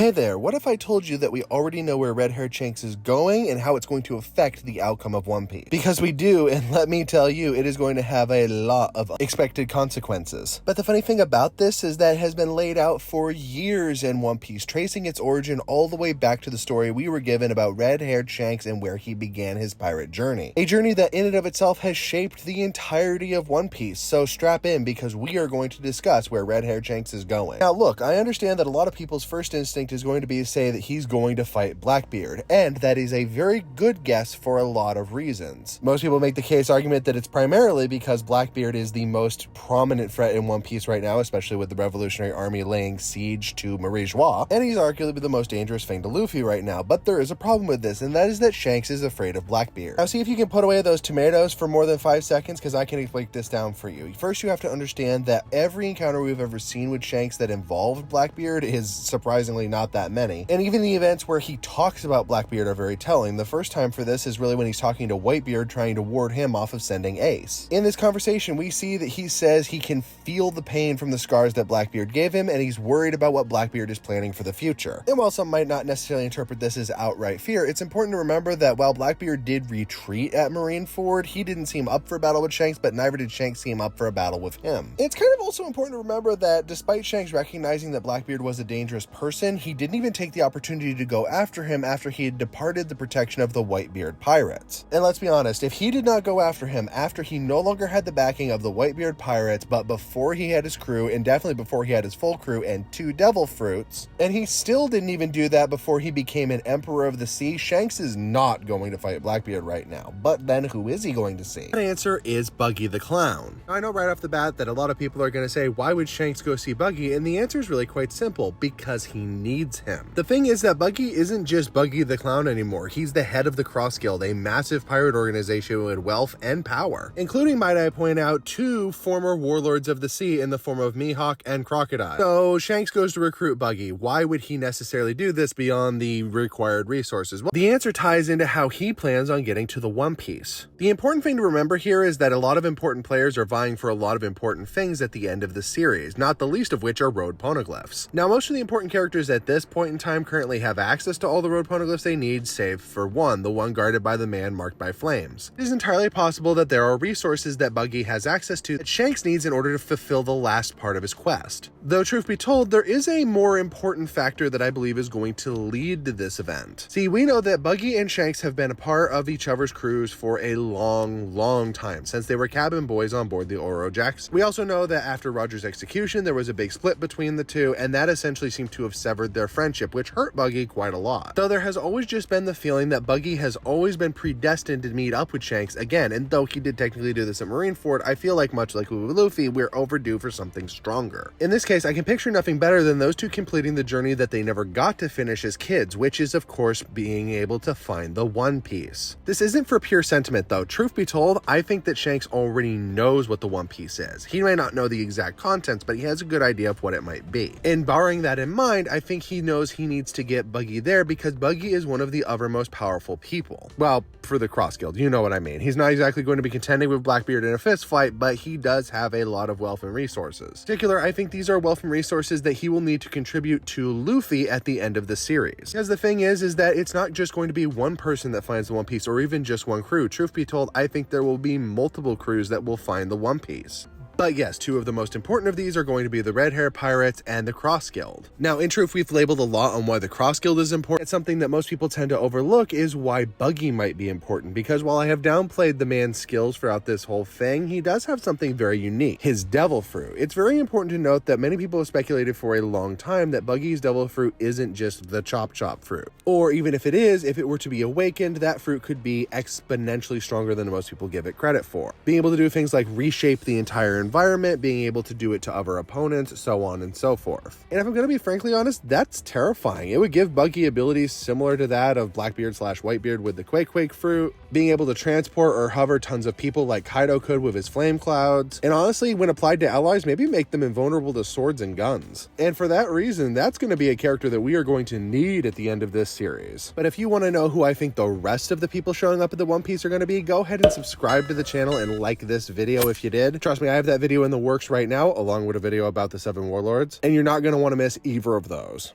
Hey there, what if I told you that we already know where Red Haired Shanks is going and how it's going to affect the outcome of One Piece? Because we do, and let me tell you, it is going to have a lot of expected consequences. But the funny thing about this is that it has been laid out for years in One Piece, tracing its origin all the way back to the story we were given about Red Haired Shanks and where he began his pirate journey. A journey that in and of itself has shaped the entirety of One Piece, so strap in because we are going to discuss where Red Haired Shanks is going. Now look, I understand that a lot of people's first instinct is going to be to say that he's going to fight Blackbeard, and that is a very good guess for a lot of reasons. Most people make the case argument that it's primarily because Blackbeard is the most prominent threat in One Piece right now, especially with the Revolutionary Army laying siege to Marie Joie, and he's arguably the most dangerous thing to Luffy right now. But there is a problem with this, and that is that Shanks is afraid of Blackbeard. Now see if you can put away those tomatoes for more than 5 seconds, because I can break this down for you. First, you have to understand that every encounter we've ever seen with Shanks that involved Blackbeard is surprisingly not that many. And even the events where he talks about Blackbeard are very telling. The first time for this is really when he's talking to Whitebeard, trying to ward him off of sending Ace. In this conversation, we see that he says he can feel the pain from the scars that Blackbeard gave him, and he's worried about what Blackbeard is planning for the future. And while some might not necessarily interpret this as outright fear, it's important to remember that while Blackbeard did retreat at Marineford, he didn't seem up for a battle with Shanks, but neither did Shanks seem up for a battle with him. It's kind of also important to remember that despite Shanks recognizing that Blackbeard was a dangerous person, he didn't even take the opportunity to go after him after he had departed the protection of the Whitebeard pirates. And let's be honest, if he did not go after him after he no longer had the backing of the Whitebeard pirates, but before he had his crew, and definitely before he had his full crew and 2 devil fruits, and he still didn't even do that before he became an Emperor of the Sea, Shanks is not going to fight Blackbeard right now. But then who is he going to see? The answer is Buggy the Clown. I know right off the bat that a lot of people are going to say, why would Shanks go see Buggy? And the answer is really quite simple, because he needs him. The thing is that Buggy isn't just Buggy the Clown anymore. He's the head of the Cross Guild, a massive pirate organization with wealth and power, including, might I point out, 2 former warlords of the sea in the form of Mihawk and Crocodile. So Shanks goes to recruit Buggy. Why would he necessarily do this beyond the required resources? Well, the answer ties into how he plans on getting to the One Piece. The important thing to remember here is that a lot of important players are vying for a lot of important things at the end of the series, not the least of which are road poneglyphs. Now, most of the important characters at this point in time currently have access to all the road poneglyphs they need, save for one, the one guarded by the man marked by flames. It is entirely possible that there are resources that Buggy has access to that Shanks needs in order to fulfill the last part of his quest. Though truth be told, there is a more important factor that I believe is going to lead to this event. See, we know that Buggy and Shanks have been a part of each other's crews for a long time, since they were cabin boys on board the Oro Jackson. We also know that after Roger's execution, there was a big split between the two, and that essentially seemed to have severed their friendship, which hurt Buggy quite a lot. Though there has always just been the feeling that Buggy has always been predestined to meet up with Shanks again, and though he did technically do this at Marineford, I feel like much like with Luffy, we're overdue for something stronger. In this case, I can picture nothing better than those two completing the journey that they never got to finish as kids, which is of course being able to find the One Piece. This isn't for pure sentiment though. Truth be told, I think that Shanks already knows what the One Piece is. He may not know the exact contents, but he has a good idea of what it might be. And barring that in mind, I think he knows he needs to get Buggy there because Buggy is one of the other most powerful people. Well, for the Cross Guild, you know what I mean. He's not exactly going to be contending with Blackbeard in a fist fight, but he does have a lot of wealth and resources. In particular, I think these are wealth and resources that he will need to contribute to Luffy at the end of the series. Because the thing is that it's not just going to be one person that finds the One Piece or even just one crew. Truth be told, I think there will be multiple crews that will find the One Piece. But yes, 2 of the most important of these are going to be the Red Hair Pirates and the Cross Guild. Now, in truth, we've labeled a lot on why the Cross Guild is important. It's something that most people tend to overlook is why Buggy might be important, because while I have downplayed the man's skills throughout this whole thing, he does have something very unique, his Devil Fruit. It's very important to note that many people have speculated for a long time that Buggy's Devil Fruit isn't just the Chop Chop fruit. Or even if it is, if it were to be awakened, that fruit could be exponentially stronger than most people give it credit for. Being able to do things like reshape the entire environment, being able to do it to other opponents, so on and so forth. And if I'm going to be frankly honest, that's terrifying. It would give Buggy abilities similar to that of Blackbeard / Whitebeard with the Quake fruit, being able to transport or hover tons of people like Kaido could with his flame clouds, and honestly, when applied to allies, maybe make them invulnerable to swords and guns. And for that reason, that's going to be a character that we are going to need at the end of this series. But if you want to know who I think the rest of the people showing up at the One Piece are going to be, go ahead and subscribe to the channel and like this video if you did. Trust me, I have that video in the works right now, along with a video about the 7 warlords, and you're not going to want to miss either of those.